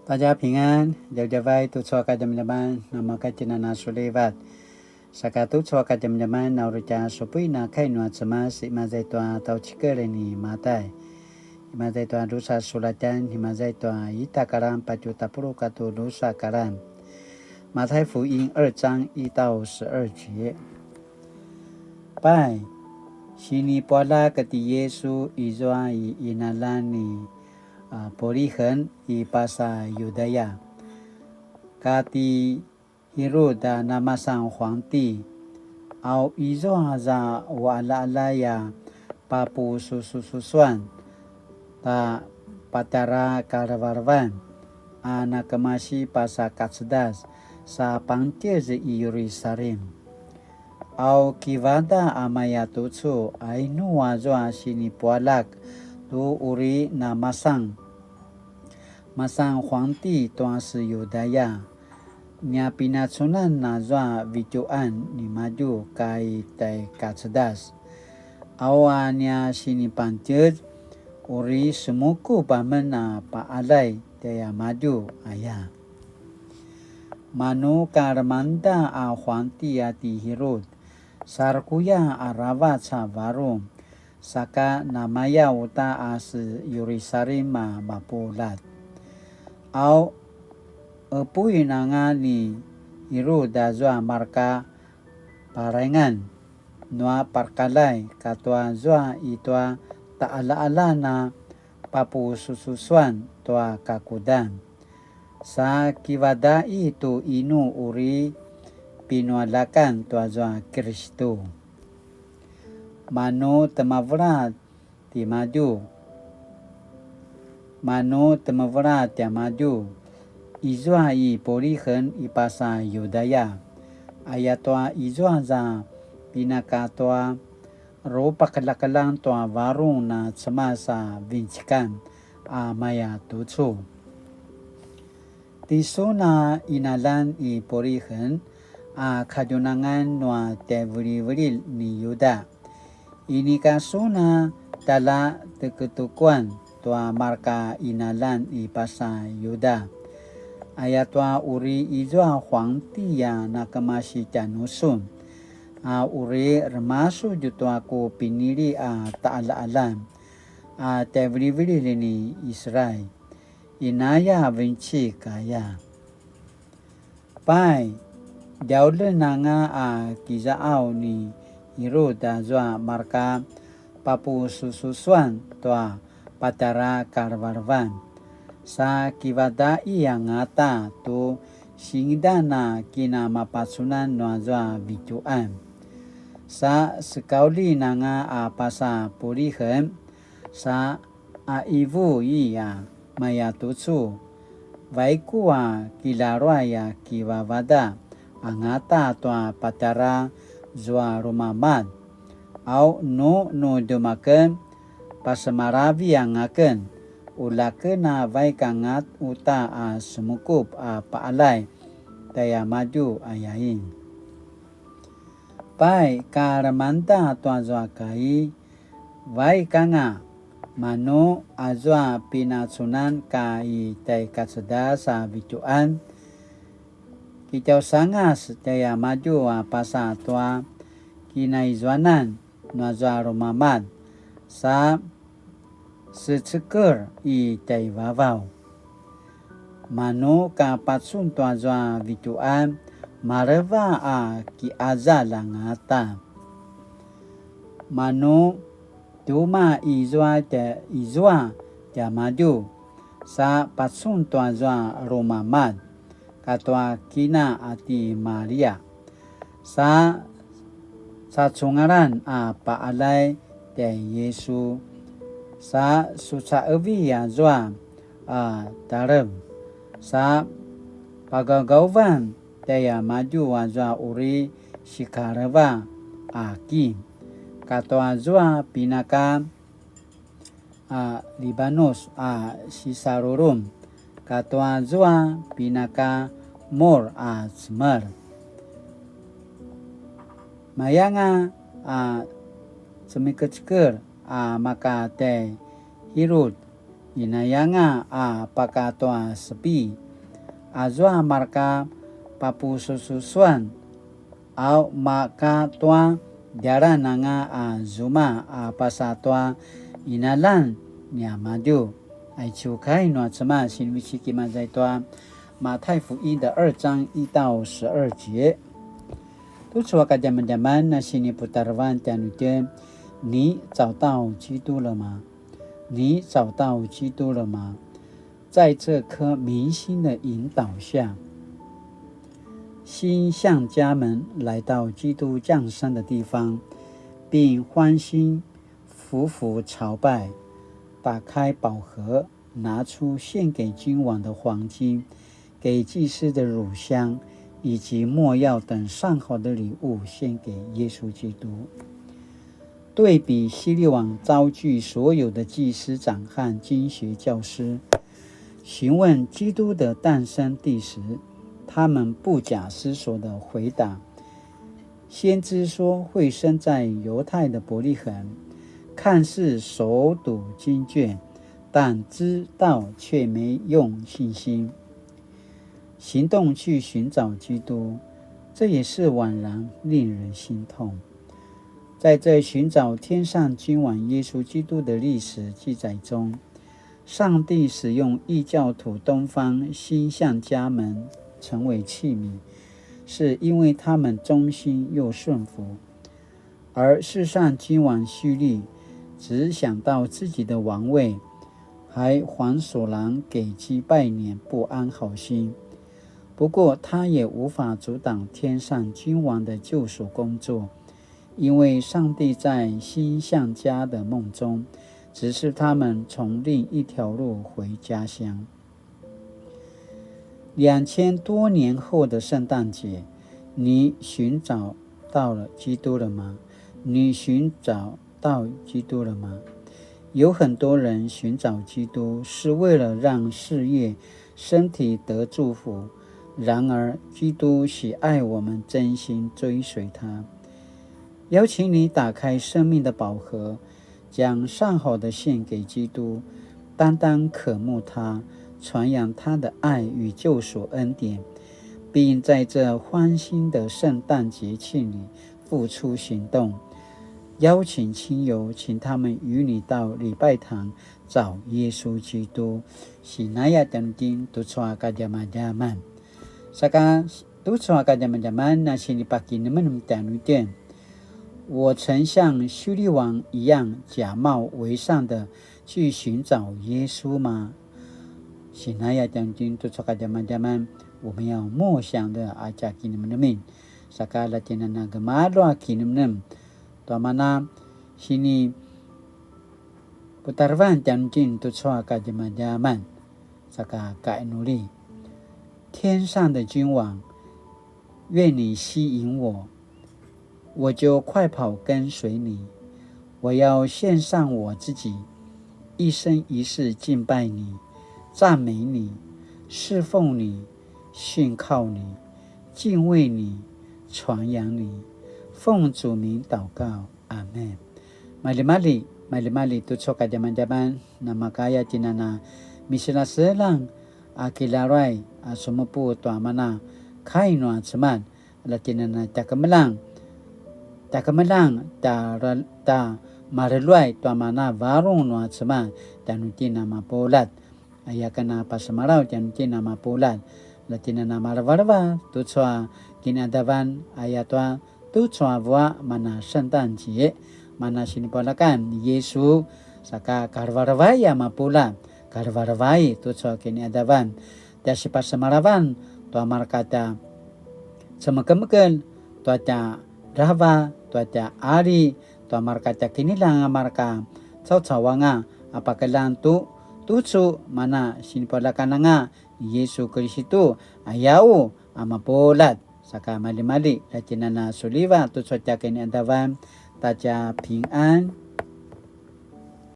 大家平安，大家拜tu cho ka jam-jaman nama ka cinana sulivat. Saka tu cho ka jam-jaman na uruca supui na kai nuat sama si mazai tua tau cikere ni matai. Mazai tua dosa sulatan, mazai tua ita karam pacu tapuru katu dosa karam. Matai fu yin 2章1到12节。拜，悉尼波拉个的耶稣伊抓伊那拉尼。Polihan i Pasa Yudaya. Kati Herod nama sang Huangdi au izo za wala ya papu sususuan ta patara karavarvan anak masih pasa katsdas sa pangtiz i Yerusalem. Au kivada amaya tutsu ainu wazo sini pualak tu uri na masang Huangdi tuan si Yudaya nya pinatsunan na zwa videoan ni maju kai tai katsdas awa nya sini pantir uri semuku pamen na paalai daya maju ayah manu karmanda a Huangdi ati Herod sarkuya aravat sa varum saka namaya uta as Yerusalem mapulat. Au epui nanga ni Herod zwa marka parengan nua parkalai katua zwa itua taala-ala na papu sususuan tua kakudan. Sa kivadai tu inu uri pinualakan tua zwa Kristo. Manu temavrat ti maju izwa i Polihan i Pasa Yudaya ayatwa izwa za pinakatwa ropa kalakalang toa varung na semasa vincikan maya tutsu tiso na inalan i Polihan kajunangan noa tevri-vril ni Yuda. Ini kasuna tala teketukuan tua marka inalan i Pasa Yuda. Ayatwa uri izwa Huangdi ya nakamasi canusun. Uri remasu jutua ku pinili taala-alam. Tevri-vri ni Israel. Inaya vinci kaya. Pai, jauh nanga kizaaw ni Herod zwa marka papu sususuan toa patara karvarvan sa kivadai yang ngata tu singdana kina mapasunan noa zwa videoan sa sekauli nanga Pasa Polihan sa ivu iya maya tutsu vaiku kilarwa ya kivavada angata toa patara zwa rumamad au no dumaken pasemaravi yang akan ulaken na vai kangat uta semukup paalai daya maju ayain pai karamanta tua zwa kai vai kanga manu azwa pinatsunan kai tai katseda sa videoan Kitau sangas daya maju Pasa tua kinaizwanan nazwa rumamad sa seceker i tai vavau. Manu ka patsun tua zwa videoan mareva ki azala ngata. Manu tuma izwa dia maju sa patsun tua zwa rumamad katwa kina ati Maria sa cungaran paalai de Yesu sa susa evi zwa darem sa pagagauvan daya maju zwa uri shikareva aki katwa zwa pinaka Libanos sisarurum katwa zwa pinaka mor smar mayanga semikecer maka te Herod inayanga pakatoa sepi azwa marka papu sususuan au makatoa darananga zuma pasatoa inalan nyamadu爱求开暖什么新维奇给马在多马太福音的2章1到12节。都说个咱们那些尼布达万的女的，你找到基督了吗？你找到基督了吗？在这颗明星的引导下，心向家门来到基督降生的地方，并欢欣俯伏朝拜。打开宝盒，拿出献给君王的黄金，给祭司的乳香，以及没药等上好的礼物献给耶稣基督。对比希律王召集所有的祭司长和经学教师，询问基督的诞生地时，他们不假思索地回答：先知说会生在犹太的伯利恒。看似手读经卷，但知道却没用信心行动去寻找基督，这也是宛然令人心痛。在这寻找天上君王耶稣基督的历史记载中，上帝使用异教徒东方心向家门成为器皿，是因为他们忠心又顺服，而世上君王希律只想到自己的王位，还还索郎给鸡拜年，不安好心。不过他也无法阻挡天上君王的救赎工作，因为上帝在心向家的梦中指示他们从另一条路回家乡。2000多年后的圣诞节，你寻找到了基督了吗？你寻找到基督了吗？有很多人寻找基督是为了让事业、身体得祝福，然而基督喜爱我们真心追随他。邀请你打开生命的宝盒，将上好的献给基督，单单渴慕他，传扬他的爱与救赎恩典，并在这欢欣的圣诞节庆里付出行动。邀请亲友，请他们与你到礼拜堂找耶稣基督。Sinaya tantin tutswa kadama-daman. Saka tutswa kadama-daman na sinipaki naman tanutin。我曾像希律王一样假冒为善的去寻找耶稣吗？Sinaya tantin tutswa kadama-daman。我们要默想的阿加基尼们的命。Saka latinan na gamadwa kinimnem。多玛那西尼布达万将军都错个的嘛家们，这个改努力。天上的君王，愿你吸引我，我就快跑跟随你。我要献上我自己，一生一世敬拜你，赞美你，侍奉你，信靠你，敬畏你，传扬你。奉主名祷告，阿们。Mali-mali tutso ka jaman-jaman na makaya tinana misila selang akilaray sumupu to amana kaino at saman latinana takamelang ta mariluay to amana varong no at saman tanutin na mapulat ayakana pasamaraw tanutin na mapulat latinana maravarva tutso kinadavan ayatwa tutso avwa mana 圣诞节 mana sinipalakan Yesus saka karvaravaya mapulan karvaravai tutso kiniadavan dasi pasamaravan to amarkata samakamkel to ta rava to ta ari to amarkata kinilang amarka cawcawanga apakalan tu tutso mana sinipalakan nga Yesus Kristo ayaw amapulat saka mali-mali latinana suliva tutso ta kiniadavan大家平安。